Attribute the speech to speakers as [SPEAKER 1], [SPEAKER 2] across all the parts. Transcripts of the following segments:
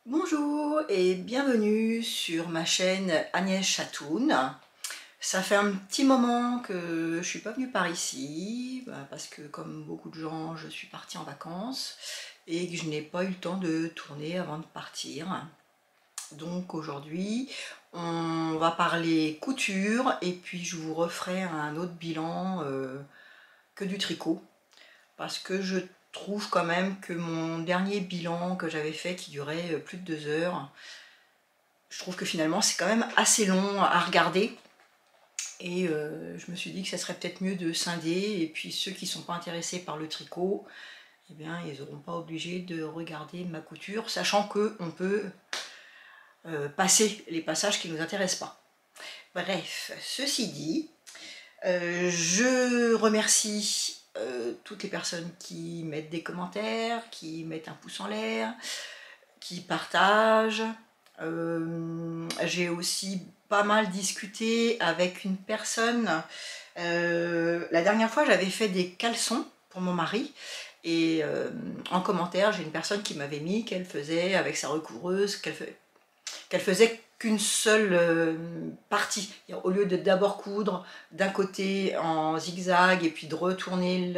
[SPEAKER 1] Bonjour et bienvenue sur ma chaîne Agnès Chatoun. Ça fait un petit moment que je suis pas venue par ici, parce que comme beaucoup de gens, je suis partie en vacances et que je n'ai pas eu le temps de tourner avant de partir. Donc aujourd'hui, on va parler couture et puis je vous referai un autre bilan que du tricot. Parce que je trouve quand même que mon dernier bilan que j'avais fait, qui durait plus de 2 heures, je trouve que finalement c'est quand même assez long à regarder. Et je me suis dit que ça serait peut-être mieux de scinder. Et puis ceux qui ne sont pas intéressés par le tricot, eh bien ils n'auront pas obligé de regarder ma couture, sachant qu'on peut passer les passages qui ne nous intéressent pas. Bref, ceci dit, je remercie toutes les personnes qui mettent des commentaires, qui mettent un pouce en l'air, qui partagent. J'ai aussi pas mal discuté avec une personne. La dernière fois, j'avais fait des caleçons pour mon mari. Et en commentaire, j'ai une personne qui m'avait mis qu'elle faisait avec sa recouvreuse, qu'elle faisait qu'une seule partie. Au lieu de d'abord coudre d'un côté en zigzag et puis de retourner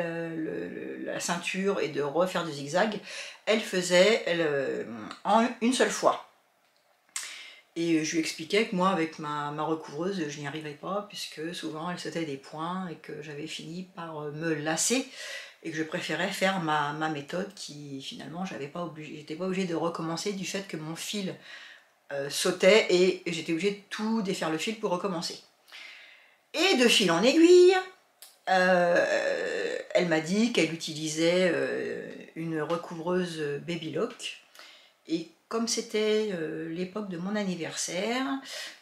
[SPEAKER 1] la ceinture et de refaire du zigzag, elle faisait en une seule fois. Et je lui expliquais que moi, avec ma recouvreuse, je n'y arrivais pas, puisque souvent elle sautait des points et que j'avais fini par me lasser et que je préférais faire ma méthode qui, finalement, j'étais pas obligée de recommencer du fait que mon fil sautait et j'étais obligée de tout défaire le fil pour recommencer. Et de fil en aiguille, elle m'a dit qu'elle utilisait une recouvreuse Baby Lock. Et comme c'était l'époque de mon anniversaire,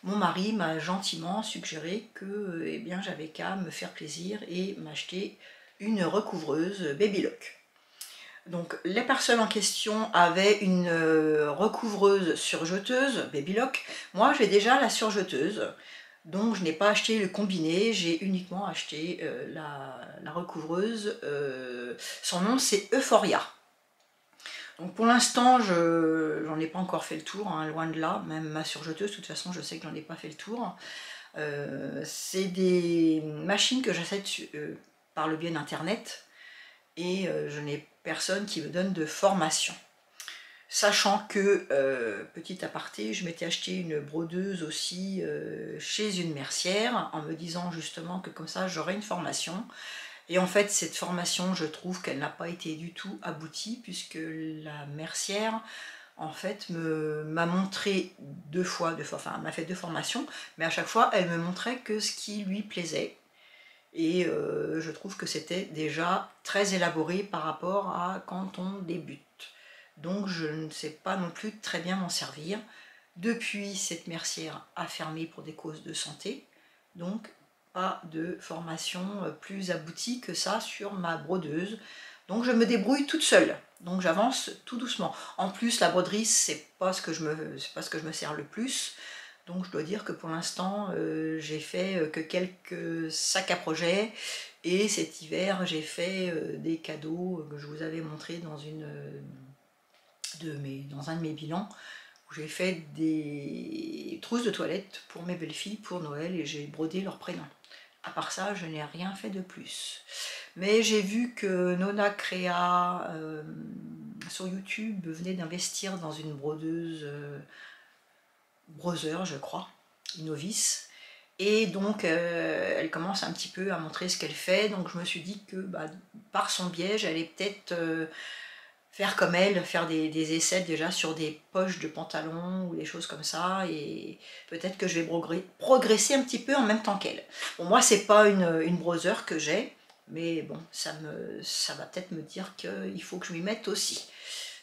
[SPEAKER 1] mon mari m'a gentiment suggéré que eh bien, j'avais qu'à me faire plaisir et m'acheter une recouvreuse Baby Lock. Donc les personnes en question avaient une recouvreuse surjeteuse Baby Lock. Moi j'ai déjà la surjeteuse, donc je n'ai pas acheté le combiné, j'ai uniquement acheté la recouvreuse. Son nom c'est Euphoria. Donc pour l'instant, j'en ai pas encore fait le tour, hein, loin de là, même ma surjeteuse, de toute façon je sais que j'en ai pas fait le tour. C'est des machines que j'achète par le biais d'internet et je n'ai personne qui me donne de formation. Sachant que, petit aparté, je m'étais acheté une brodeuse aussi chez une mercière en me disant justement que comme ça j'aurais une formation. Et en fait, cette formation, je trouve qu'elle n'a pas été du tout aboutie, puisque la mercière, en fait, m'a montré enfin, m'a fait 2 formations, mais à chaque fois, elle me montrait que ce qui lui plaisait. Et je trouve que c'était déjà très élaboré par rapport à quand on débute. Donc, je ne sais pas non plus très bien m'en servir. Depuis, cette mercière a fermé pour des causes de santé, donc pas de formation plus aboutie que ça sur ma brodeuse. Donc je me débrouille toute seule, donc j'avance tout doucement. En plus la broderie c'est pas ce que je me sers le plus, donc je dois dire que pour l'instant j'ai fait que quelques sacs à projet, et cet hiver j'ai fait des cadeaux que je vous avais montré dans dans un de mes bilans, où j'ai fait des trousses de toilette pour mes belles-filles pour Noël et j'ai brodé leurs prénoms. À part ça, je n'ai rien fait de plus. Mais j'ai vu que Nona Créa sur YouTube venait d'investir dans une brodeuse Brother, je crois, Innovis. Et donc elle commence un petit peu à montrer ce qu'elle fait. Donc je me suis dit que par son biais, j'allais peut-être faire comme elle, faire des essais déjà sur des poches de pantalon ou des choses comme ça, et peut-être que je vais progresser un petit peu en même temps qu'elle. Bon, moi c'est pas une brother que j'ai, mais bon, ça va peut-être me dire qu'il faut que je m'y mette aussi.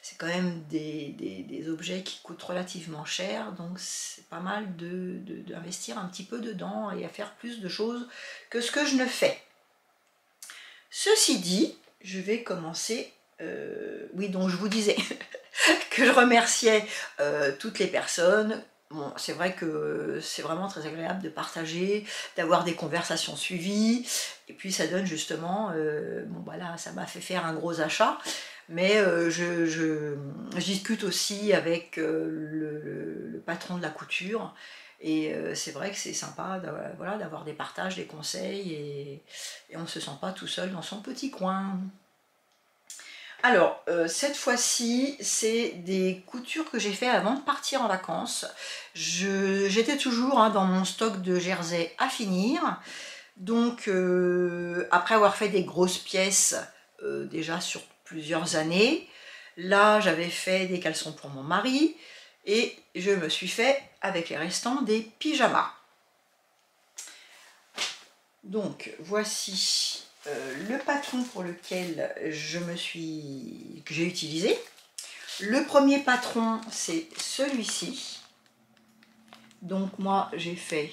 [SPEAKER 1] C'est quand même des objets qui coûtent relativement cher, donc c'est pas mal d'investir un petit peu dedans et à faire plus de choses que ce que je ne fais. Ceci dit, je vais commencer. Oui, donc je vous disais que je remerciais toutes les personnes. Bon, c'est vrai que c'est vraiment très agréable de partager, d'avoir des conversations suivies, et puis ça donne justement, bon voilà, ça m'a fait faire un gros achat. Mais je discute aussi avec le patron de la couture, et c'est vrai que c'est sympa voilà, d'avoir des partages, des conseils, et on ne se sent pas tout seul dans son petit coin. Alors, cette fois-ci, c'est des coutures que j'ai fait avant de partir en vacances. J'étais toujours dans mon stock de jersey à finir. Donc, après avoir fait des grosses pièces déjà sur plusieurs années, là, j'avais fait des caleçons pour mon mari et je me suis fait, avec les restants, des pyjamas. Donc, voici le patron pour lequel que j'ai utilisé. Le premier patron, c'est celui-ci. Donc, moi, j'ai fait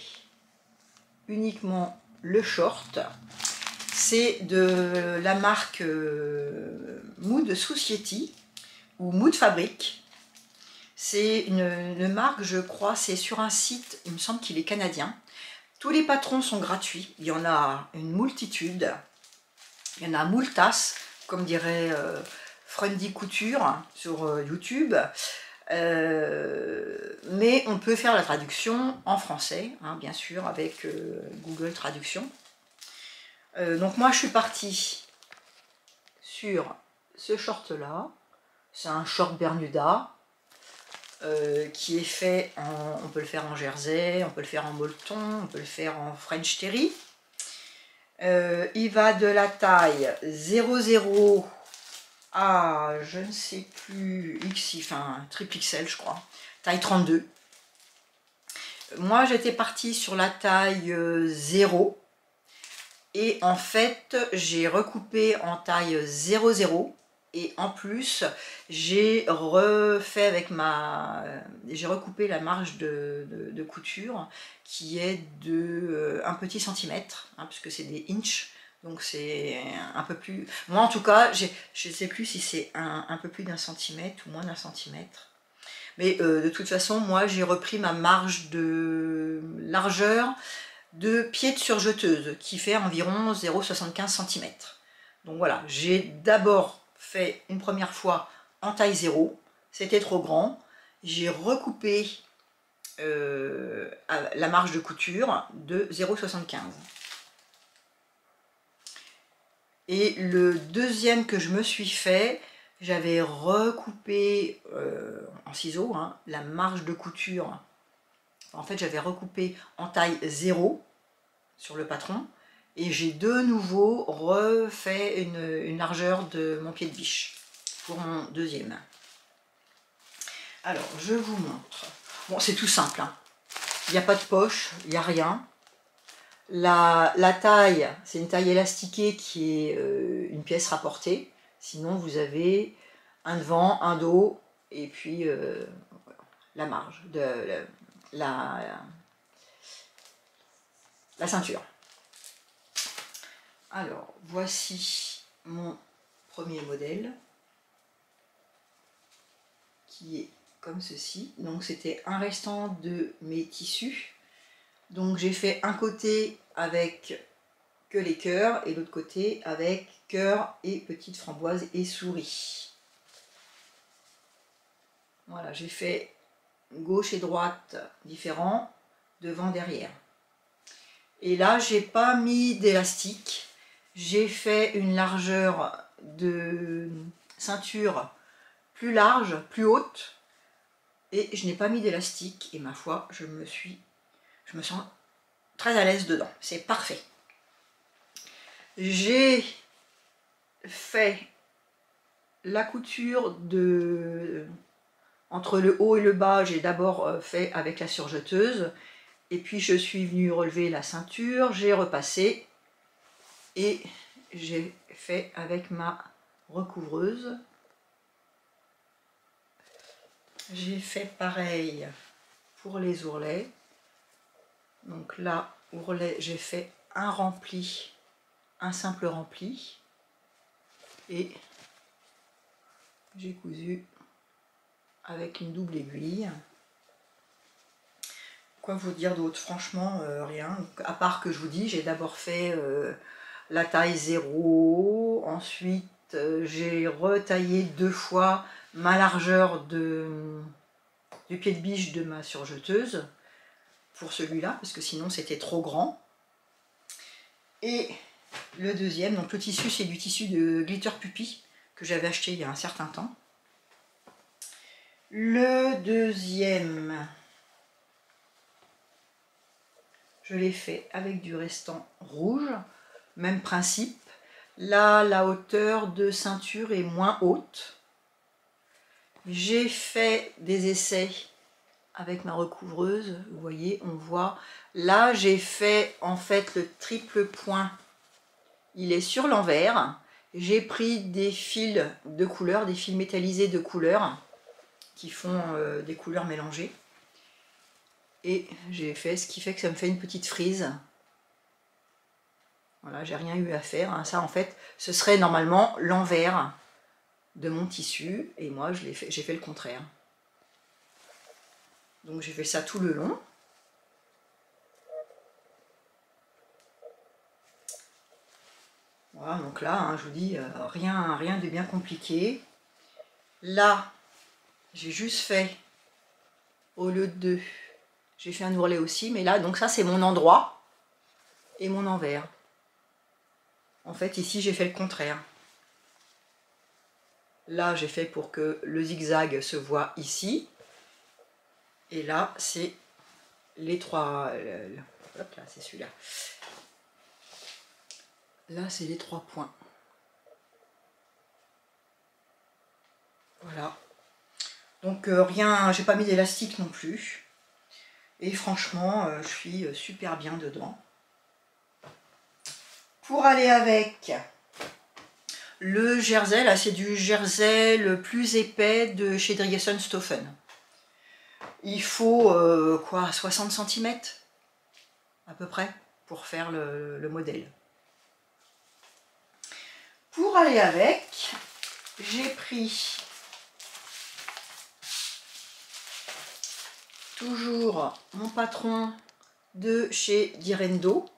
[SPEAKER 1] uniquement le short. C'est de la marque Mood Society ou Mood Fabric. C'est une marque, je crois, c'est sur un site, il me semble qu'il est canadien. Tous les patrons sont gratuits, il y en a une multitude, il y en a moultasse, comme dirait Friendly Couture sur YouTube. Mais on peut faire la traduction en français, bien sûr, avec Google Traduction. Donc moi je suis partie sur ce short là, c'est un short Bermuda qui est fait on peut le faire en jersey, on peut le faire en molleton, on peut le faire en French terry. Il va de la taille 00 à je ne sais plus enfin triple XL je crois, taille 32. Moi j'étais partie sur la taille 0. Et en fait, j'ai recoupé en taille 00 et en plus, j'ai refait avec j'ai recoupé la marge de couture qui est de un petit centimètre, puisque c'est des inches, donc c'est un peu plus... Moi en tout cas, je ne sais plus si c'est un peu plus d'un centimètre ou moins d'un centimètre. Mais de toute façon, moi j'ai repris ma marge de largeur de pied de surjeteuse qui fait environ 0,75 cm. Donc voilà, j'ai d'abord fait une première fois en taille 0, c'était trop grand, j'ai recoupé la marge de couture de 0,75. Et le deuxième que je me suis fait, j'avais recoupé en ciseaux la marge de couture. En fait, j'avais recoupé en taille 0 sur le patron et j'ai de nouveau refait une largeur de mon pied de biche pour mon deuxième. Alors, je vous montre. Bon, c'est tout simple. Il n'y a pas de poche, il n'y a rien. La taille, c'est une taille élastiquée qui est une pièce rapportée. Sinon, vous avez un devant, un dos et puis la marge, la ceinture. Alors, voici mon premier modèle qui est comme ceci. Donc, c'était un restant de mes tissus. Donc, j'ai fait un côté avec que les cœurs et l'autre côté avec cœur et petites framboises et souris. Voilà, j'ai fait gauche et droite différents, devant, derrière. Et là, j'ai pas mis d'élastique. J'ai fait une largeur de ceinture plus large, plus haute, et je n'ai pas mis d'élastique, et ma foi, je me sens très à l'aise dedans, c'est parfait. J'ai fait la couture entre le haut et le bas, j'ai d'abord fait avec la surjeteuse, et puis je suis venue relever la ceinture, j'ai repassé, et j'ai fait avec ma recouvreuse. J'ai fait pareil pour les ourlets. Donc là, ourlet, j'ai fait un rempli, un simple rempli. Et j'ai cousu avec une double aiguille. Quoi vous dire d'autre? Franchement, rien. À part que je vous dis, j'ai d'abord fait la taille 0, ensuite j'ai retaillé 2 fois ma largeur du pied de biche de ma surjeteuse pour celui-là, parce que sinon c'était trop grand. Et le deuxième, donc le tissu, c'est du tissu de Glitter Puppy que j'avais acheté il y a un certain temps. Le deuxième, je l'ai fait avec du restant rouge, même principe. Là, la hauteur de ceinture est moins haute. J'ai fait des essais avec ma recouvreuse, vous voyez, on voit. Là, j'ai fait en fait le triple point, il est sur l'envers. J'ai pris des fils de couleur, des fils métallisés de couleur, qui font des couleurs mélangées. Et j'ai fait ce qui fait que ça me fait une petite frise. Voilà, j'ai rien eu à faire, hein. Ça en fait, ce serait normalement l'envers de mon tissu, et moi j'ai fait le contraire. Donc j'ai fait ça tout le long. Voilà, donc là, hein, je vous dis, rien de bien compliqué. Là, j'ai juste fait, au lieu de 2, j'ai fait un ourlet aussi, mais là, donc ça c'est mon endroit et mon envers. En fait, ici, j'ai fait le contraire. Là, j'ai fait pour que le zigzag se voit ici. Et là, c'est les 3... hop là, c'est celui-là. Là, c'est les 3 points. Voilà. Donc, rien, j'ai pas mis d'élastique non plus. Et franchement, je suis super bien dedans. Pour aller avec le jersey, là c'est du jersey le plus épais de chez Driessen-Stoffen. Il faut quoi, 60 cm à peu près pour faire le modèle. Pour aller avec, j'ai pris toujours mon patron de chez Direndo.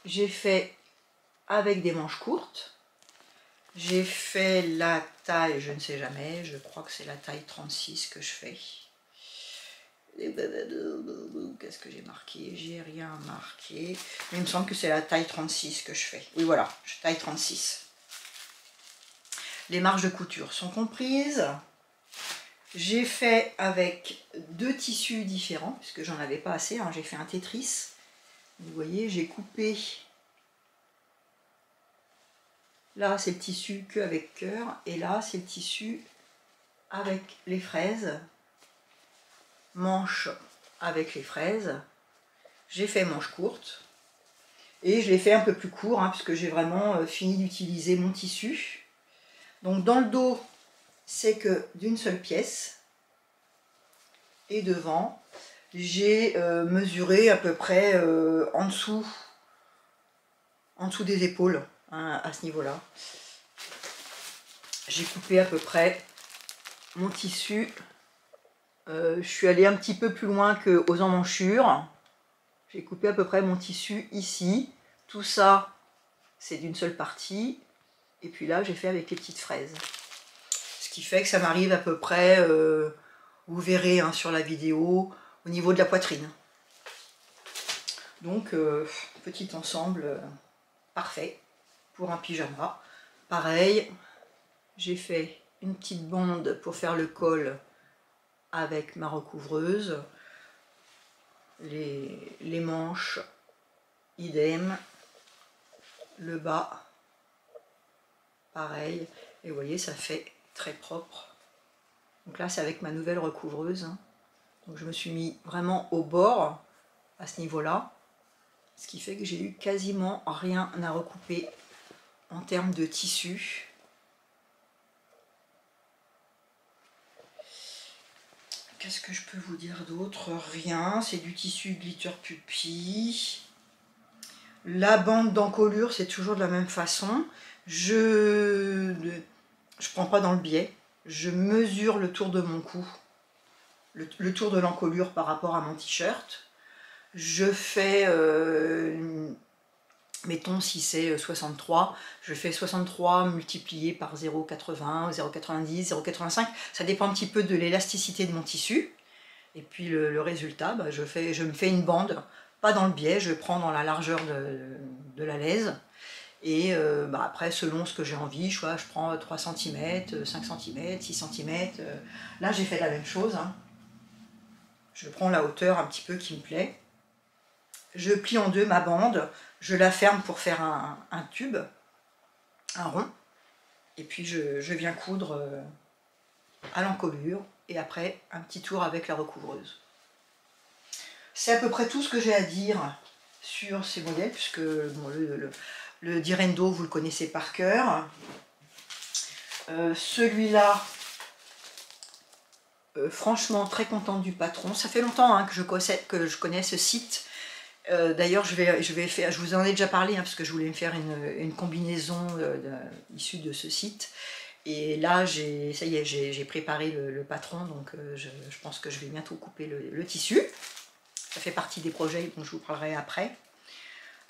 [SPEAKER 1] J'ai fait avec des manches courtes. J'ai fait la taille, je ne sais jamais, je crois que c'est la taille 36 que je fais. Qu'est-ce que j'ai marqué? J'ai rien marqué. Mais il me semble que c'est la taille 36 que je fais. Oui, voilà, taille 36. Les marges de couture sont comprises. J'ai fait avec 2 tissus différents, puisque j'en avais pas assez, hein. J'ai fait un Tetris. Vous voyez, j'ai coupé. Là, c'est le tissu que avec cœur, et là, c'est le tissu avec les fraises. Manche avec les fraises. J'ai fait manche courte. Et je l'ai fait un peu plus court, hein, puisque j'ai vraiment fini d'utiliser mon tissu. Donc, dans le dos, c'est que d'une seule pièce. Et devant, j'ai mesuré à peu près en dessous des épaules, hein, à ce niveau-là. J'ai coupé à peu près mon tissu. Je suis allée un petit peu plus loin qu'aux emmanchures. J'ai coupé à peu près mon tissu ici. Tout ça, c'est d'une seule partie. Et puis là, j'ai fait avec les petites fraises. Ce qui fait que ça m'arrive à peu près, vous verrez hein, sur la vidéo, au niveau de la poitrine. Donc, petit ensemble parfait pour un pyjama. Pareil, j'ai fait une petite bande pour faire le col avec ma recouvreuse. Les manches, idem. Le bas, pareil. Et vous voyez, ça fait très propre. Donc là, c'est avec ma nouvelle recouvreuse. Hein. Donc je me suis mis vraiment au bord, à ce niveau-là. Ce qui fait que j'ai eu quasiment rien à recouper en termes de tissu. Qu'est-ce que je peux vous dire d'autre? Rien, c'est du tissu Glitter Puppy. La bande d'encolure, c'est toujours de la même façon. Je prends pas dans le biais. Je mesure le tour de mon cou, le tour de l'encolure par rapport à mon t-shirt. Je fais Mettons si c'est 63, je fais 63 multiplié par 0,80, 0,90, 0,85, ça dépend un petit peu de l'élasticité de mon tissu. Et puis le résultat, bah, je me fais une bande, pas dans le biais, je prends dans la largeur de la lèse. Et bah, après, selon ce que j'ai envie, je prends 3 cm, 5 cm, 6 cm. Là, j'ai fait la même chose. Hein. Je prends la hauteur un petit peu qui me plaît. Je plie en deux ma bande, je la ferme pour faire un tube, un rond. Et puis je viens coudre à l'encolure. Et après, un petit tour avec la recouvreuse. C'est à peu près tout ce que j'ai à dire sur ces modèles, puisque bon, le Direndo, vous le connaissez par cœur. Celui-là, franchement, très contente du patron. Ça fait longtemps hein, que je connais ce site. D'ailleurs, je vous en ai déjà parlé, hein, parce que je voulais me faire une combinaison issue de ce site. Et là, ça y est, j'ai préparé le patron, donc je pense que je vais bientôt couper le tissu. Ça fait partie des projets dont je vous parlerai après.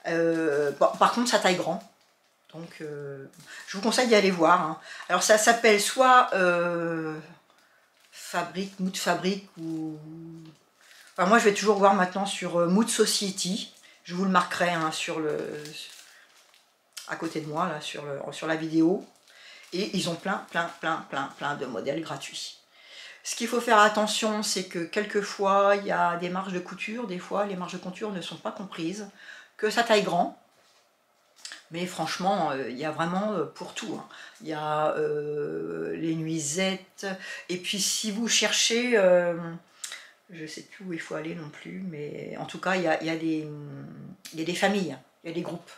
[SPEAKER 1] Bon, par contre, ça taille grand. Donc, je vous conseille d'y aller voir. Hein. Alors, ça s'appelle soit Mood Fabric ou... Enfin, moi, je vais toujours voir maintenant sur Mood Society. Je vous le marquerai hein, à côté de moi, là, sur la vidéo. Et ils ont plein de modèles gratuits. Ce qu'il faut faire attention, c'est que quelquefois, il y a des marges de couture. Des fois, les marges de couture ne sont pas comprises. Que ça taille grand. Mais franchement, il y a vraiment pour tout. Hein. Il y a les nuisettes. Et puis, si vous cherchez... je ne sais plus où il faut aller non plus. Mais en tout cas, il y a des familles. Il y a des groupes.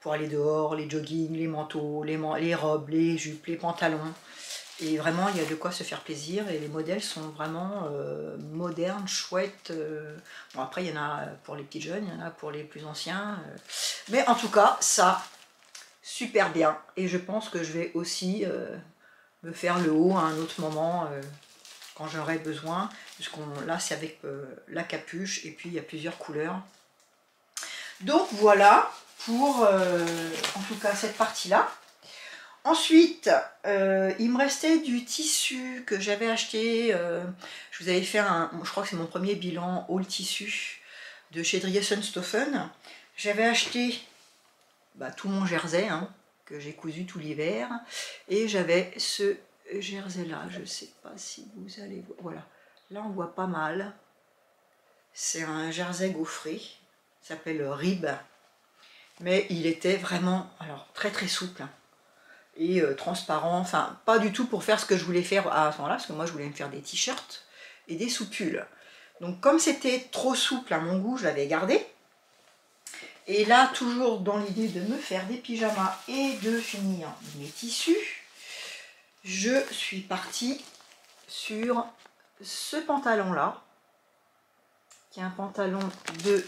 [SPEAKER 1] Pour aller dehors, les joggings, les manteaux, les robes, les jupes, les pantalons. Et vraiment, il y a de quoi se faire plaisir et les modèles sont vraiment modernes, chouettes. Bon, après, il y en a pour les petits jeunes, il y en a pour les plus anciens. Mais en tout cas, ça, super bien. Et je pense que je vais aussi me faire le haut à un autre moment quand j'aurai besoin. Là, c'est avec la capuche et puis il y a plusieurs couleurs. Donc voilà pour en tout cas cette partie-là. Ensuite, il me restait du tissu que j'avais acheté. Je vous avais fait je crois que c'est mon premier bilan haul tissu de chez Driesenstoffen. J'avais acheté tout mon jersey hein, que j'ai cousu tout l'hiver. Et j'avais ce jersey-là. Je ne sais pas si vous allez voir. Voilà, là on voit pas mal. C'est un jersey gaufré. Il s'appelle Rib. Mais il était vraiment très souple. Et transparent, enfin pas du tout pour faire ce que je voulais faire à ce moment-là, parce que moi je voulais me faire des t-shirts et des soupules. Donc comme c'était trop souple à mon goût, je l'avais gardé. Et là, toujours dans l'idée de me faire des pyjamas et de finir mes tissus, je suis partie sur ce pantalon-là, qui est un pantalon de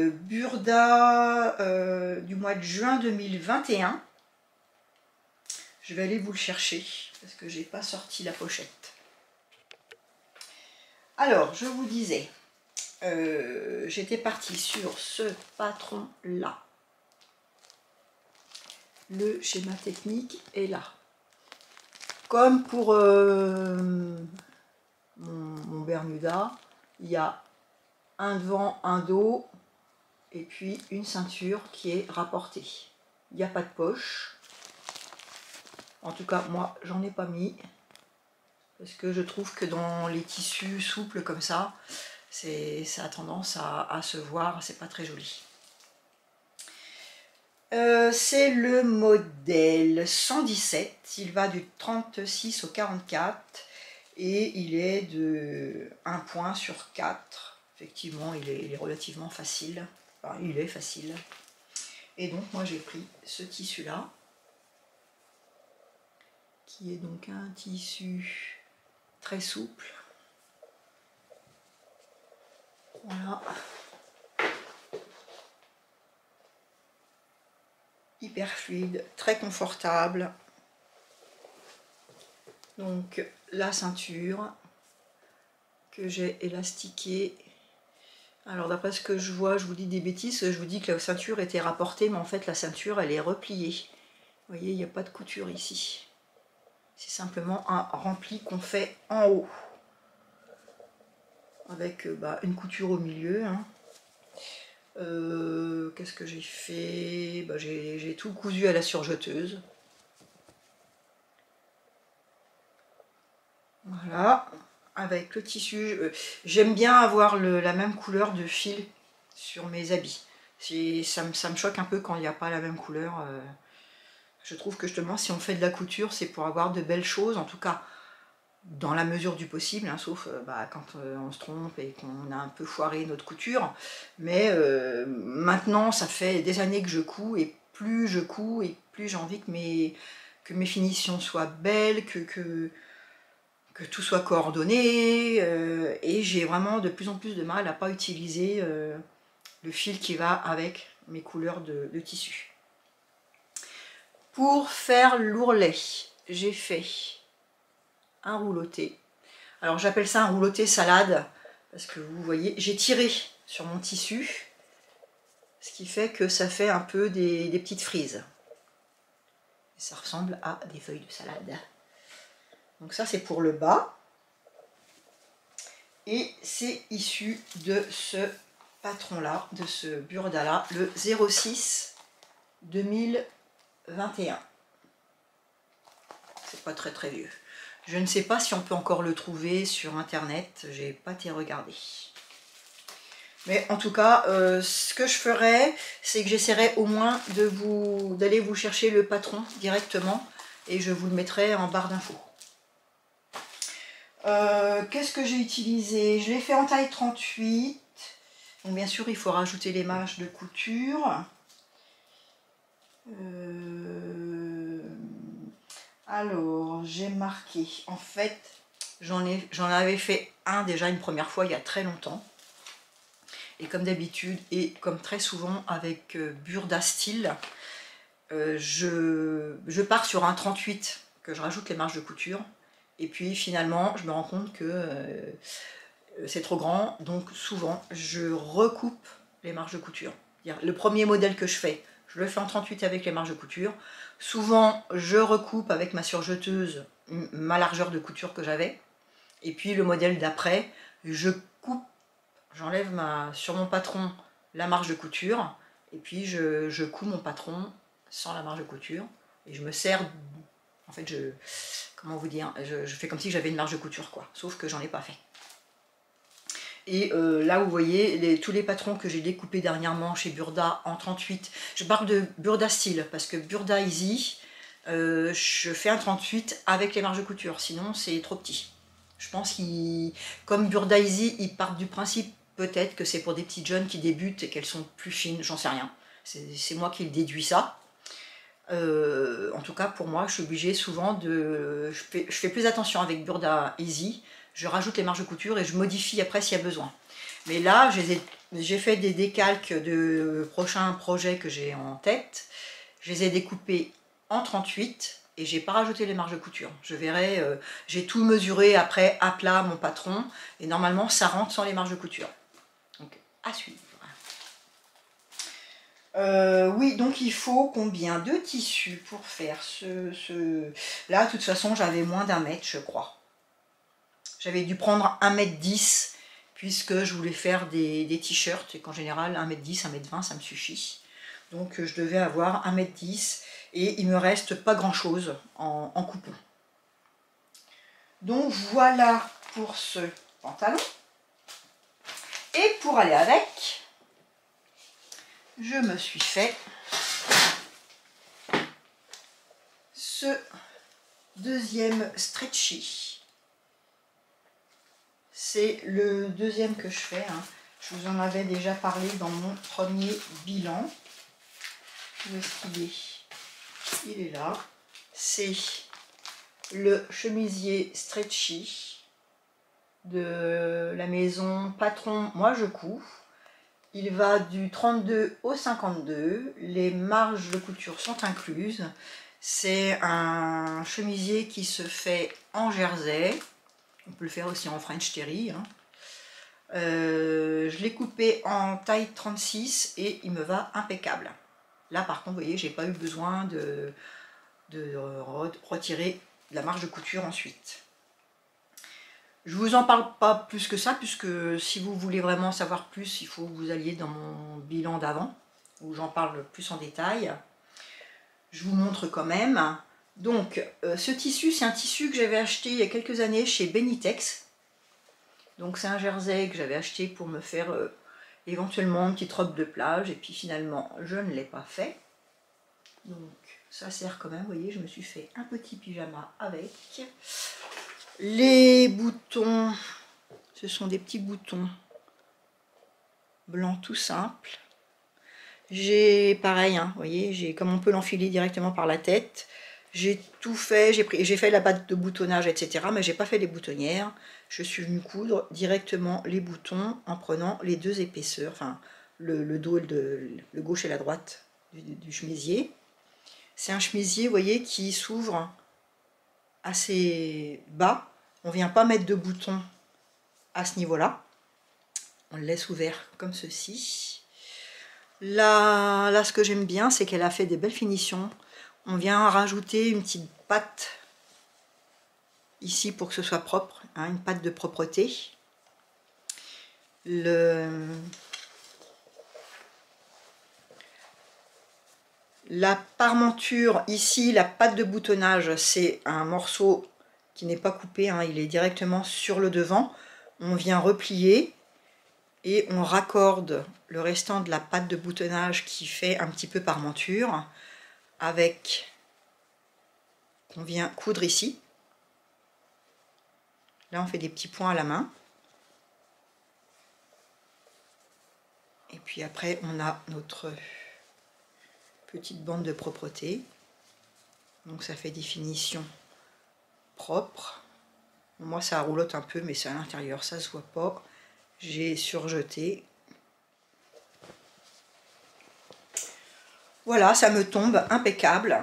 [SPEAKER 1] Burda du mois de juin 2021. Je vais aller vous le chercher parce que j'ai pas sorti la pochette. Alors, je vous disais, j'étais partie sur ce patron là. Le schéma technique est là. Comme pour mon Bermuda, il y a un devant, un dos et puis une ceinture qui est rapportée. Il n'y a pas de poche. En tout cas, moi, j'en ai pas mis. Parce que je trouve que dans les tissus souples comme ça, ça a tendance à se voir, c'est pas très joli. C'est le modèle 117, il va du 36 au 44 et il est de 1 point sur 4. Effectivement, il est relativement facile. Enfin, il est facile. Et donc, moi, j'ai pris ce tissu-là, qui est donc un tissu très souple. Voilà. Hyper fluide, très confortable. Donc, la ceinture que j'ai élastiquée Alors d'après ce que je vois, je vous dis des bêtises, je vous dis que la ceinture était rapportée, mais en fait la ceinture elle est repliée. Vous voyez, il n'y a pas de couture ici. C'est simplement un rempli qu'on fait en haut. Avec une couture au milieu. Hein. Qu'est-ce que j'ai fait? J'ai tout cousu à la surjeteuse. Voilà, avec le tissu. J'aime bien avoir la même couleur de fil sur mes habits. Ça me choque un peu quand il n'y a pas la même couleur. Je trouve que justement, si on fait de la couture, c'est pour avoir de belles choses, en tout cas dans la mesure du possible, hein, sauf quand on se trompe et qu'on a un peu foiré notre couture. Mais maintenant, ça fait des années que je couds, et plus je couds, et plus j'ai envie que mes finitions soient belles, que tout soit coordonné, et j'ai vraiment de plus en plus de mal à pas utiliser le fil qui va avec mes couleurs de tissu. Pour faire l'ourlet, j'ai fait un rouloté. Alors j'appelle ça un rouloté salade, parce que vous voyez, j'ai tiré sur mon tissu, ce qui fait que ça fait un peu des petites frises. Et ça ressemble à des feuilles de salade. Donc ça c'est pour le bas. Et c'est issu de ce patron-là, de ce Burda-là, le 06 2021. C'est pas très très vieux. Je ne sais pas si on peut encore le trouver sur internet, j'ai pas été regarder. Mais en tout cas, ce que je ferai, c'est que j'essaierai au moins d'aller vous chercher le patron directement et je vous le mettrai en barre d'infos. Qu'est-ce que j'ai utilisé? Je l'ai fait en taille 38. Donc bien sûr, il faut rajouter les marges de couture. Alors, j'ai marqué, en fait, j'en avais fait un déjà une première fois il y a très longtemps. Et comme d'habitude, et comme très souvent avec Burda Style, je pars sur un 38 que je rajoute les marges de couture. Et puis finalement, je me rends compte que c'est trop grand. Donc souvent, je recoupe les marges de couture. Le premier modèle que je fais, je le fais en 38 avec les marges de couture. Souvent, je recoupe avec ma surjeteuse ma largeur de couture que j'avais. Et puis le modèle d'après, je coupe, j'enlève sur mon patron la marge de couture. Et puis je couds mon patron sans la marge de couture. Et je me sers, en fait, comment vous dire, je fais comme si j'avais une marge de couture, quoi. Sauf que j'en ai pas fait. Et là, vous voyez, tous les patrons que j'ai découpés dernièrement chez Burda en 38, je parle de Burda Style, parce que Burda Easy, je fais un 38 avec les marges de couture, sinon c'est trop petit. Je pense comme Burda Easy, ils partent du principe peut-être que c'est pour des petites jeunes qui débutent et qu'elles sont plus fines, j'en sais rien. C'est moi qui déduis ça. En tout cas, pour moi, je suis obligée souvent je fais plus attention avec Burda Easy. Je rajoute les marges de couture et je modifie après s'il y a besoin. Mais là, j'ai fait des décalques de prochains projets que j'ai en tête. Je les ai découpés en 38 et j'ai pas rajouté les marges de couture. Je verrai, j'ai tout mesuré après à plat mon patron et normalement ça rentre sans les marges de couture. Donc à suivre. Oui, donc il faut combien de tissu pour faire Là, de toute façon, j'avais moins d'1 mètre, je crois. J'avais dû prendre 1,10 m puisque je voulais faire des t-shirts et qu'en général 1,10 m, 1,20 m ça me suffit. Donc je devais avoir 1,10 m et il me reste pas grand chose en coupon. Donc voilà pour ce pantalon. Et pour aller avec, je me suis fait ce deuxième stretchy. C'est le deuxième que je fais. Hein. Je vous en avais déjà parlé dans mon premier bilan. Où est-ce qu'il est? Il est là. C'est le chemisier stretchy de la maison Patron Moi Je Couds. Il va du 32 au 52. Les marges de couture sont incluses. C'est un chemisier qui se fait en jersey. On peut le faire aussi en French terry. Hein. Je l'ai coupé en taille 36 et il me va impeccable. Là par contre, vous voyez, j'ai pas eu besoin de retirer la marge de couture ensuite. Je vous en parle pas plus que ça, puisque si vous voulez vraiment savoir plus, il faut que vous alliez dans mon bilan d'avant, où j'en parle plus en détail. Je vous montre quand même. Donc, ce tissu, c'est un tissu que j'avais acheté il y a quelques années chez Benitex. Donc, c'est un jersey que j'avais acheté pour me faire éventuellement une petite robe de plage. Et puis finalement, je ne l'ai pas fait. Donc, ça sert quand même. Vous voyez, je me suis fait un petit pyjama avec. Les boutons, ce sont des petits boutons blancs tout simples. J'ai pareil, hein, vous voyez, comme on peut l'enfiler directement par la tête. J'ai tout fait, j'ai fait la batte de boutonnage, etc. Mais j'ai pas fait les boutonnières. Je suis venue coudre directement les boutons en prenant les deux épaisseurs, enfin le dos, le gauche et la droite du chemisier. C'est un chemisier, vous voyez, qui s'ouvre assez bas. On vient pas mettre de boutons à ce niveau-là. On le laisse ouvert comme ceci. Là, ce que j'aime bien, c'est qu'elle a fait des belles finitions. On vient rajouter une petite patte ici pour que ce soit propre, hein, une patte de propreté. La parmenture, ici, la patte de boutonnage, c'est un morceau qui n'est pas coupé, hein, il est directement sur le devant. On vient replier et on raccorde le restant de la patte de boutonnage qui fait un petit peu parmenture avec, on vient coudre ici. Là on fait des petits points à la main. Et puis après on a notre petite bande de propreté. Donc ça fait des finitions propres. Moi ça roulotte un peu mais c'est à l'intérieur, ça se voit pas. J'ai surjeté. Voilà, ça me tombe impeccable.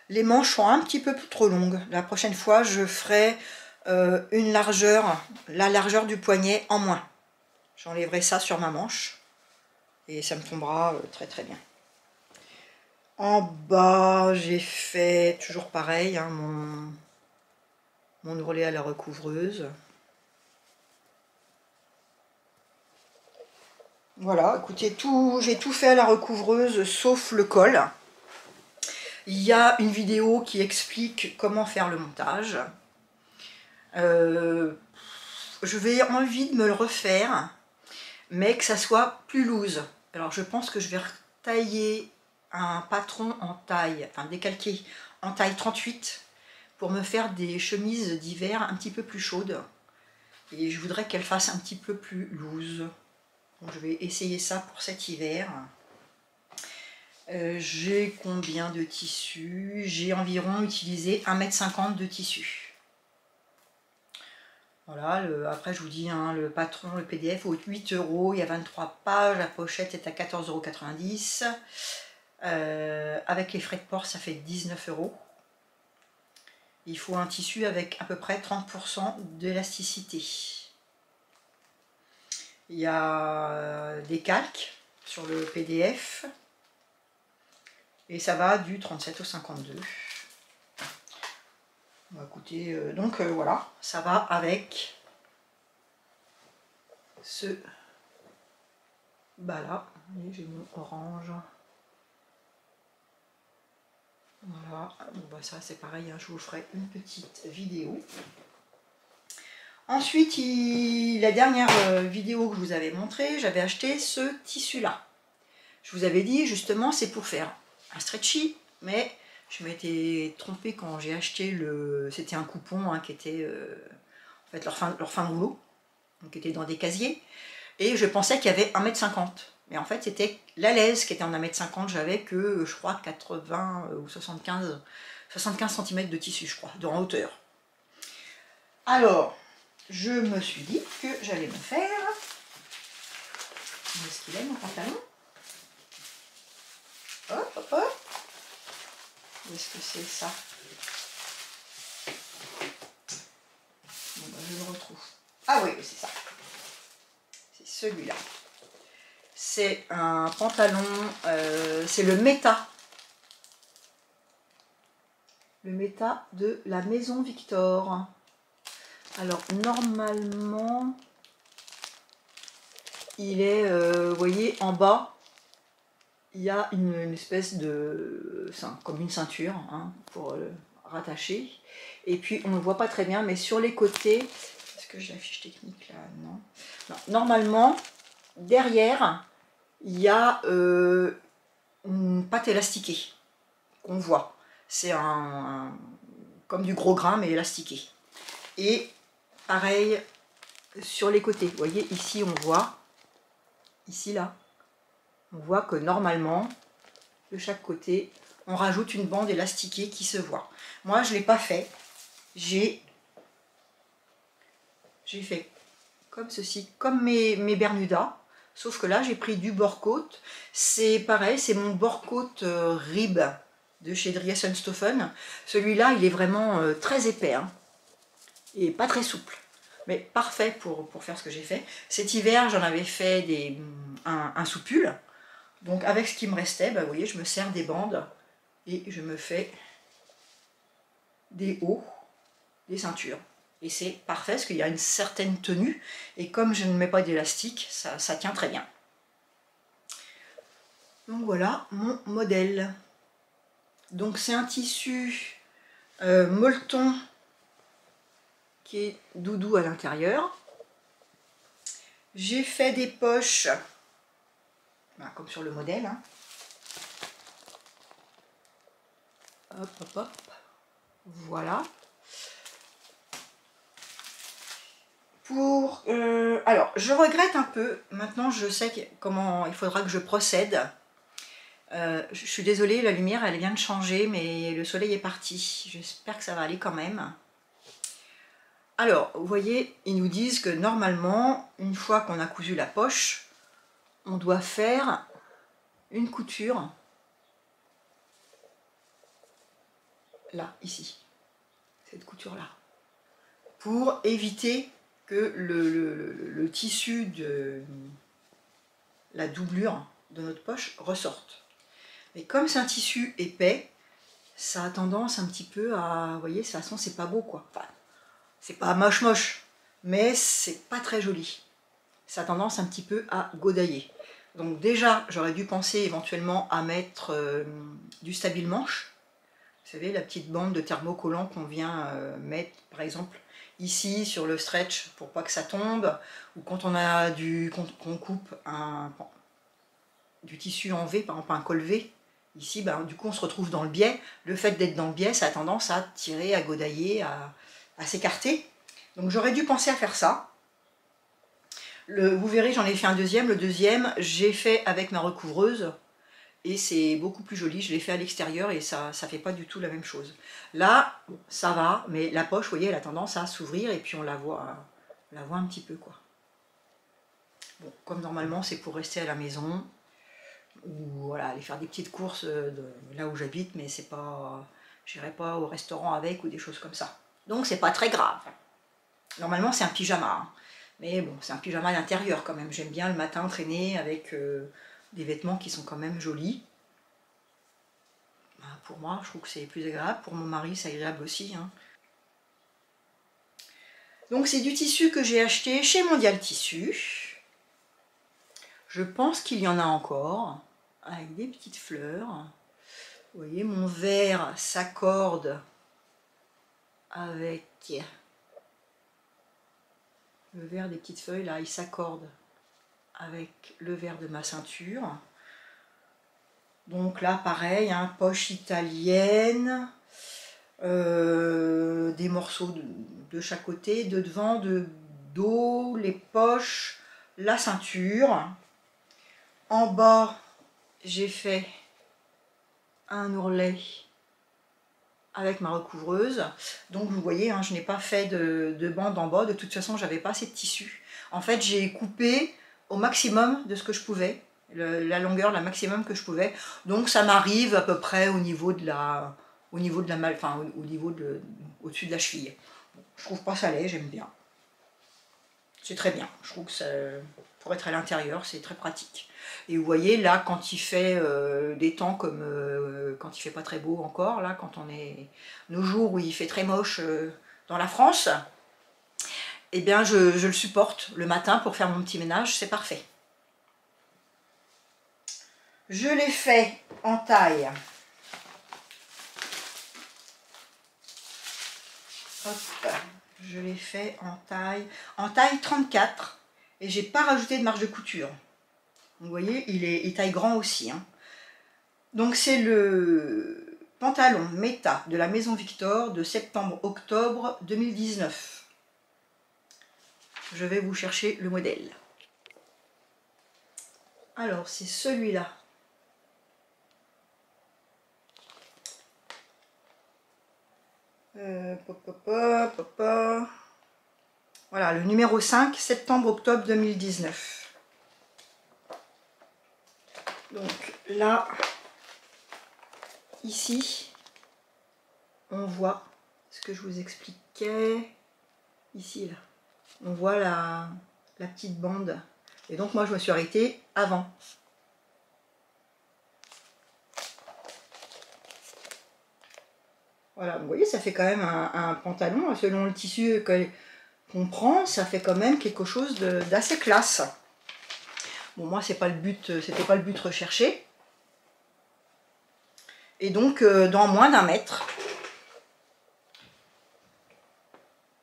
[SPEAKER 1] Les manches sont un petit peu trop longues. La prochaine fois, je ferai une largeur, la largeur du poignet en moins. J'enlèverai ça sur ma manche et ça me tombera très très bien. En bas, j'ai fait toujours pareil, hein, mon ourlet à la recouvreuse. Voilà, écoutez, j'ai tout fait à la recouvreuse sauf le col. Il y a une vidéo qui explique comment faire le montage. J'avais envie de me le refaire, mais que ça soit plus loose. Alors je pense que je vais retailler un patron en taille, enfin décalqué en taille 38 pour me faire des chemises d'hiver un petit peu plus chaudes. Et je voudrais qu'elles fassent un petit peu plus loose. Donc je vais essayer ça pour cet hiver. J'ai combien de tissus? J'ai environ utilisé 1,50 m de tissu. Voilà, après je vous dis, hein, le patron, le PDF vaut 8 €, il y a 23 pages, la pochette est à 14,90 €. Avec les frais de port, ça fait 19 €. Il faut un tissu avec à peu près 30% d'élasticité. Il y a des calques sur le PDF. Et ça va du 37 au 52. Bah, écoutez, donc voilà, ça va avec ce bas là. J'ai mon orange. Voilà, bon, bah, ça c'est pareil, hein, je vous ferai une petite vidéo. Ensuite, la dernière vidéo que je vous avais montré, j'avais acheté ce tissu là. Je vous avais dit justement c'est pour faire un stretchy, mais je m'étais trompée quand j'ai acheté c'était un coupon, hein, qui était en fait leur fin de boulot, donc qui était dans des casiers, et je pensais qu'il y avait 1,50 m. Mais en fait c'était la laise qui était en 1,50 m, j'avais que je crois 80 ou 75 cm de tissu, je crois, en hauteur. Alors, je me suis dit que j'allais me faire, où est-ce qu'il est mon pantalon? Hop, hop, hop. Où est-ce que c'est ça? Bon, ben, je le retrouve. Ah oui, c'est ça. celui-là. C'est un pantalon, c'est le Meta. Le Meta de la Maison Victor. Alors normalement, il est, vous voyez, en bas, il y a une espèce de, comme une ceinture, hein, pour rattacher. Et puis on ne le voit pas très bien, mais sur les côtés, est-ce que j'ai la fiche technique là? Non. Non. Normalement, derrière, il y a une pâte élastiquée qu'on voit. C'est comme du gros grain mais élastiqué. Et pareil sur les côtés. Vous voyez ici on voit, ici là, on voit que normalement de chaque côté on rajoute une bande élastiquée qui se voit. Moi je ne l'ai pas fait. J'ai fait comme ceci, comme mes Bermudas. Sauf que là, j'ai pris du bord-côte. C'est pareil, c'est mon bord-côte rib de chez Dries & Stoffen. Celui-là, il est vraiment très épais, hein, et pas très souple. Mais parfait pour faire ce que j'ai fait. Cet hiver, j'en avais fait un sous-pull. Donc avec ce qui me restait, bah, vous voyez, je me sers des bandes et je me fais des hauts, des ceintures. Et c'est parfait parce qu'il y a une certaine tenue. Et comme je ne mets pas d'élastique, ça tient très bien. Donc voilà mon modèle. Donc c'est un tissu molleton qui est doudou à l'intérieur. J'ai fait des poches, comme sur le modèle. Hein. Hop, hop, hop. Voilà. Alors, je regrette un peu. Maintenant, je sais comment il faudra que je procède. Je suis désolée, la lumière, elle vient de changer, mais le soleil est parti. J'espère que ça va aller quand même. Alors, vous voyez, ils nous disent que normalement, une fois qu'on a cousu la poche, on doit faire une couture. Là, ici. Cette couture-là. Pour éviter que le tissu de la doublure de notre poche ressorte. Mais comme c'est un tissu épais, ça a tendance un petit peu à... Vous voyez, de toute façon, c'est pas beau, quoi. Enfin, c'est pas moche, mais c'est pas très joli. Ça a tendance un petit peu à godailler. Donc déjà, j'aurais dû penser éventuellement à mettre du stabile-manche. Vous savez, la petite bande de thermocollant qu'on vient mettre, par exemple, ici sur le stretch pour pas que ça tombe, ou quand on a qu'on coupe du tissu en V, par exemple un col V, ici, ben, du coup on se retrouve dans le biais. Le fait d'être dans le biais, ça a tendance à tirer, à godailler, à s'écarter. Donc j'aurais dû penser à faire ça. Vous verrez, j'en ai fait un deuxième. Le deuxième, j'ai fait avec ma recouvreuse. Et c'est beaucoup plus joli, je l'ai fait à l'extérieur et ça fait pas du tout la même chose. Là, ça va, mais la poche, vous voyez, elle a tendance à s'ouvrir et puis on la voit un petit peu, quoi. Bon, comme normalement c'est pour rester à la maison, ou voilà, aller faire des petites courses là où j'habite, mais c'est pas, j'irai pas au restaurant avec ou des choses comme ça. Donc c'est pas très grave. Normalement c'est un pyjama, hein. Mais bon, c'est un pyjama d'intérieur quand même. J'aime bien le matin traîner avec... des vêtements qui sont quand même jolis. Pour moi, je trouve que c'est plus agréable. Pour mon mari, c'est agréable aussi. Hein. Donc c'est du tissu que j'ai acheté chez Mondial Tissu. Je pense qu'il y en a encore, avec des petites fleurs. Vous voyez, mon vert s'accorde avec le vert des petites feuilles, là, il s'accorde avec le vert de ma ceinture. Donc là, pareil, hein, poche italienne, des morceaux de chaque côté, de devant, de dos, les poches, la ceinture. En bas, j'ai fait un ourlet avec ma recouvreuse. Donc vous voyez, hein, je n'ai pas fait de bande en bas. De toute façon, j'avais pas assez de tissu. En fait, j'ai coupé au maximum de ce que je pouvais. La longueur, la maximum que je pouvais. Donc ça m'arrive à peu près au niveau de la malle, enfin au-dessus de la cheville. Je trouve pas ça laid, j'aime bien. C'est très bien. Je trouve que pour être à l'intérieur, c'est très pratique. Et vous voyez là, quand il fait des temps comme quand il fait pas très beau encore, là quand on est nos jours où il fait très moche dans la France, eh bien je le supporte le matin pour faire mon petit ménage, c'est parfait. Je l'ai fait en taille. Hop, je l'ai fait en taille 34 et j'ai pas rajouté de marge de couture. Vous voyez, il taille grand aussi. Hein. Donc c'est le pantalon Meta de la Maison Victor de septembre-octobre 2019. Je vais vous chercher le modèle. Alors c'est celui-là. Voilà, le numéro 5, septembre-octobre 2019. Donc là, ici, on voit ce que je vous expliquais. Ici, là, on voit la petite bande. Et donc moi, je me suis arrêtée avant. Voilà, vous voyez, ça fait quand même un pantalon, selon le tissu qu'on prend, ça fait quand même quelque chose d'assez classe. Bon, moi, c'est pas le but, c'était pas le but recherché. Et donc, dans moins d'1 mètre.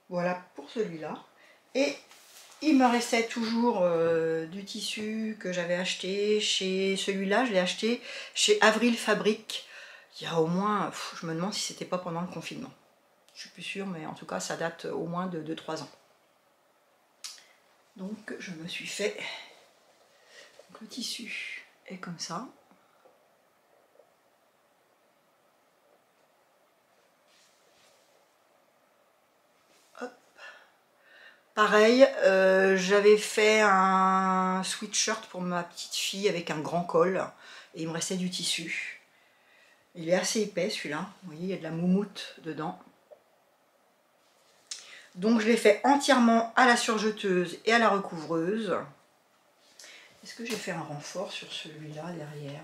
[SPEAKER 1] Voilà pour celui-là. Et il me restait toujours du tissu que j'avais acheté chez celui-là, je l'ai acheté chez Avril Fabrique. Il y a au moins, je me demande si c'était pas pendant le confinement. Je suis plus sûre, mais en tout cas, ça date au moins de 2-3 ans. Donc, je me suis fait... Donc, le tissu est comme ça. Hop. Pareil, j'avais fait un sweatshirt pour ma petite fille avec un grand col. Et il me restait du tissu. Il est assez épais celui-là, vous voyez, il y a de la moumoute dedans. Donc je l'ai fait entièrement à la surjeteuse et à la recouvreuse. Est-ce que j'ai fait un renfort sur celui-là derrière?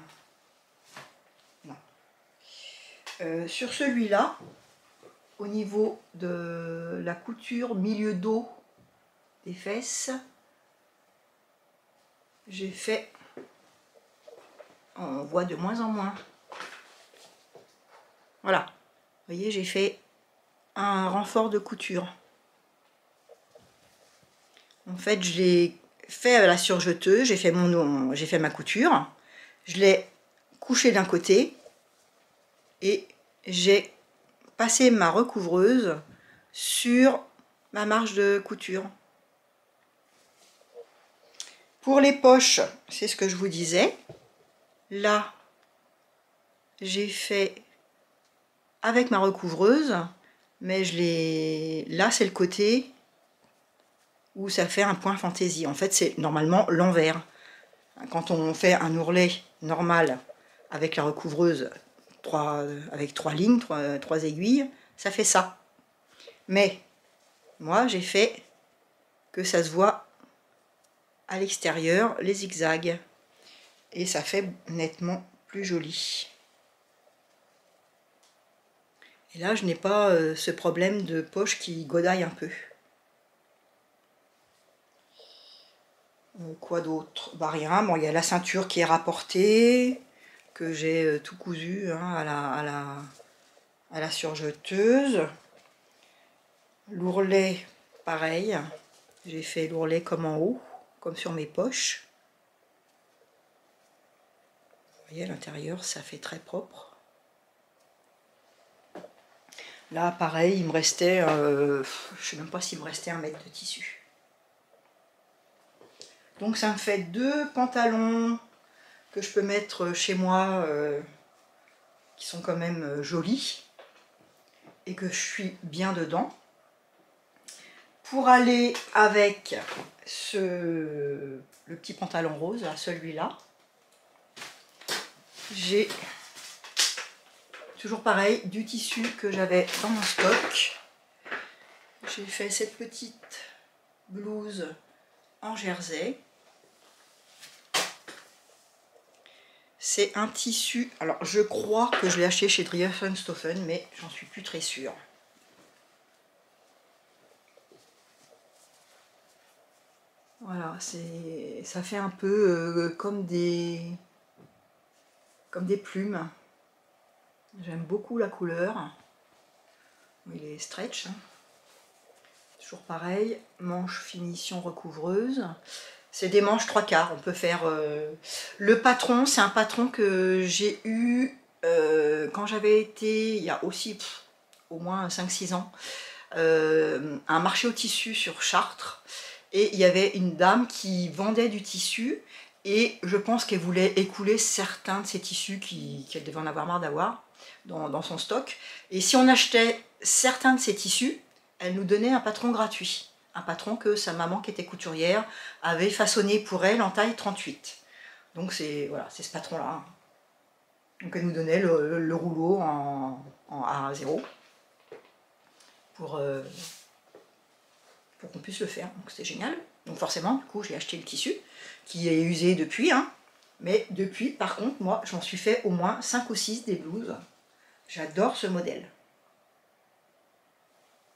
[SPEAKER 1] Non. Sur celui-là, au niveau de la couture milieu dos des fesses, j'ai fait, on voit de moins en moins. Voilà, vous voyez, j'ai fait un renfort de couture. En fait, je l'ai fait à la surjeteuse, j'ai fait ma couture, je l'ai couché d'un côté et j'ai passé ma recouvreuse sur ma marge de couture. Pour les poches, c'est ce que je vous disais. Là, j'ai fait avec ma recouvreuse, mais là c'est le côté où ça fait un point fantaisie. En fait, c'est normalement l'envers. Quand on fait un ourlet normal avec la recouvreuse, avec 3 lignes, 3 aiguilles, ça fait ça. Mais moi, j'ai fait que ça se voit à l'extérieur, les zigzags. Et ça fait nettement plus joli. Et là, je n'ai pas ce problème de poche qui godaille un peu. Quoi d'autre? Bah rien, bon, il y a la ceinture qui est rapportée, que j'ai tout cousu hein, à la surjeteuse. L'ourlet, pareil, j'ai fait l'ourlet comme en haut, comme sur mes poches. Vous voyez, à l'intérieur, ça fait très propre. Là, pareil, il me restait, je ne sais même pas s'il me restait 1 mètre de tissu. Donc ça me fait 2 pantalons que je peux mettre chez moi, qui sont quand même jolis, et que je suis bien dedans. Pour aller avec le petit pantalon rose, celui-là, j'ai toujours pareil, du tissu que j'avais dans mon stock. J'ai fait cette petite blouse en jersey. C'est un tissu, alors je crois que je l'ai acheté chez Drievenstoffen, mais j'en suis plus très sûre. Voilà, ça fait un peu comme des plumes. J'aime beaucoup la couleur. Il est stretch. Toujours pareil, manche finition recouvreuse. C'est des manches 3/4. On peut faire... Le patron, c'est un patron que j'ai eu quand j'avais été, il y a aussi au moins 5-6 ans, un marché au tissu sur Chartres. Et il y avait une dame qui vendait du tissu et je pense qu'elle voulait écouler certains de ces tissus qu'elle devait en avoir marre d'avoir dans son stock. Et si on achetait certains de ces tissus, elle nous donnait un patron gratuit. Un patron que sa maman, qui était couturière, avait façonné pour elle en taille 38. Donc c'est voilà, c'est ce patron-là. Donc elle nous donnait le rouleau en A0 pour qu'on puisse le faire. Donc c'était génial. Donc forcément, du coup, j'ai acheté le tissu, qui est usé depuis. Hein. Mais depuis, par contre, moi, j'en suis fait au moins 5 ou 6 des blouses. J'adore ce modèle.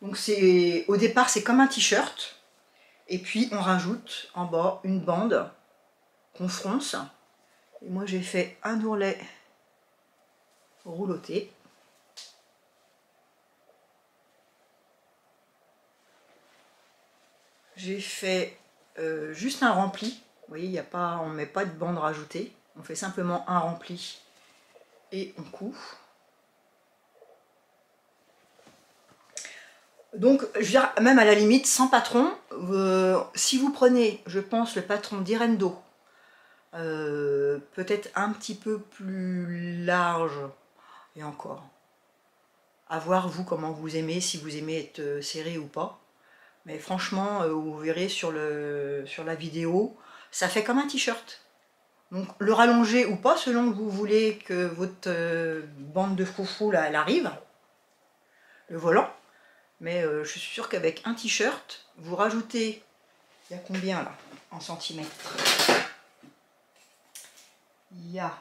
[SPEAKER 1] Donc au départ, c'est comme un t-shirt. Et puis, on rajoute en bas une bande qu'on fronce. Et moi, j'ai fait un ourlet rouloté. J'ai fait juste un rempli. Vous voyez, on ne met pas de bande rajoutée. On fait simplement un rempli et on coud. Donc, je veux dire, même à la limite, sans patron, si vous prenez, je pense, le patron d'Irendo, peut-être un petit peu plus large, et encore, à voir vous comment vous aimez, si vous aimez être serré ou pas. Mais franchement, vous verrez sur la vidéo, ça fait comme un t-shirt. Donc le rallonger ou pas, selon que vous voulez que votre bande de froufrou là, elle arrive, le volant. Mais je suis sûre qu'avec un t-shirt, vous rajoutez, il y a combien là, en centimètres? Il y a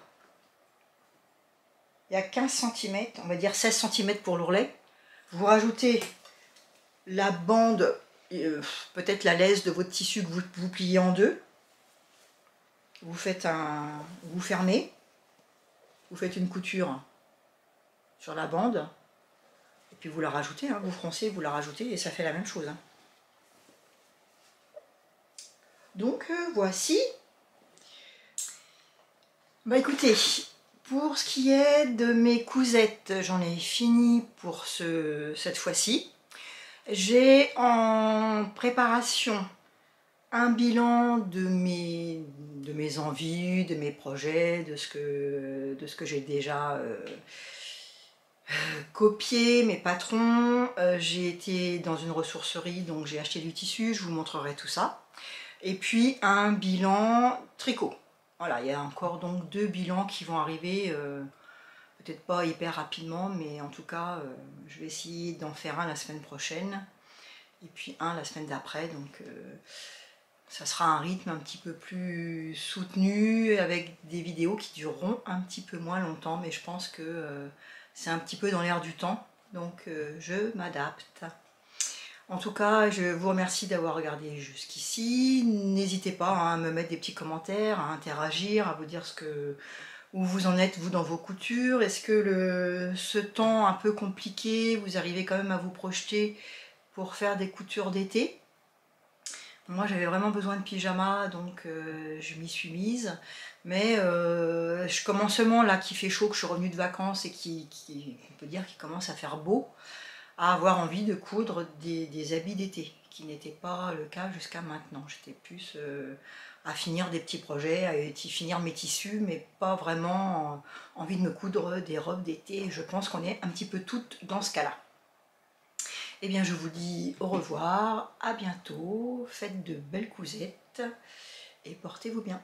[SPEAKER 1] 15 cm, on va dire 16 cm pour l'ourlet. Vous rajoutez la bande, peut-être la laisse de votre tissu que vous pliez en deux. Vous fermez, vous faites une couture sur la bande, et puis vous la rajoutez, hein, vous froncez, vous la rajoutez, et ça fait la même chose. Hein. Donc voici. Bah écoutez, pour ce qui est de mes cousettes, j'en ai fini pour cette fois-ci. J'ai en préparation un bilan de mes envies, de mes projets, de ce que j'ai déjà copié, mes patrons. J'ai été dans une ressourcerie, donc j'ai acheté du tissu, je vous montrerai tout ça. Et puis un bilan tricot. Voilà, il y a encore donc 2 bilans qui vont arriver, peut-être pas hyper rapidement, mais en tout cas, je vais essayer d'en faire un la semaine prochaine, et puis un la semaine d'après, donc ça sera un rythme un petit peu plus soutenu, avec des vidéos qui dureront un petit peu moins longtemps, mais je pense que c'est un petit peu dans l'air du temps, donc je m'adapte. En tout cas, je vous remercie d'avoir regardé jusqu'ici. N'hésitez pas hein, à me mettre des petits commentaires, à interagir, à vous dire où vous en êtes, vous, dans vos coutures. Est-ce que ce temps un peu compliqué, vous arrivez quand même à vous projeter pour faire des coutures d'été? Moi, j'avais vraiment besoin de pyjama, donc je m'y suis mise. Mais je commence seulement, là, qu'il fait chaud, que je suis revenue de vacances et on peut dire qu'il commence à faire beau, à avoir envie de coudre des habits d'été, qui n'était pas le cas jusqu'à maintenant. J'étais plus à finir des petits projets, à finir mes tissus, mais pas vraiment envie de me coudre des robes d'été. Je pense qu'on est un petit peu toutes dans ce cas-là. Eh bien, je vous dis au revoir, à bientôt, faites de belles cousettes et portez-vous bien.